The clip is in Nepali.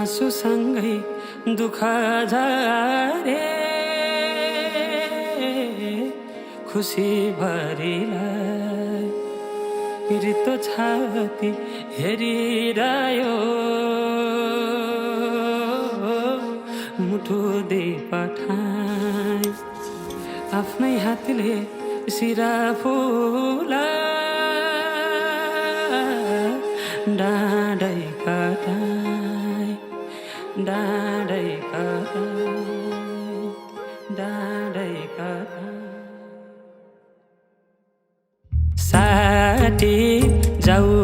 आँसुसँगै दुःख झारे खुसी भरिलाई रित्तो छाती हेरिरह्यो मुठु दे पठाई आफ्नै हातले सिरा फुला डाँडै कटाई डाँडै कटाई डाँडै कटाई साटी जाऊ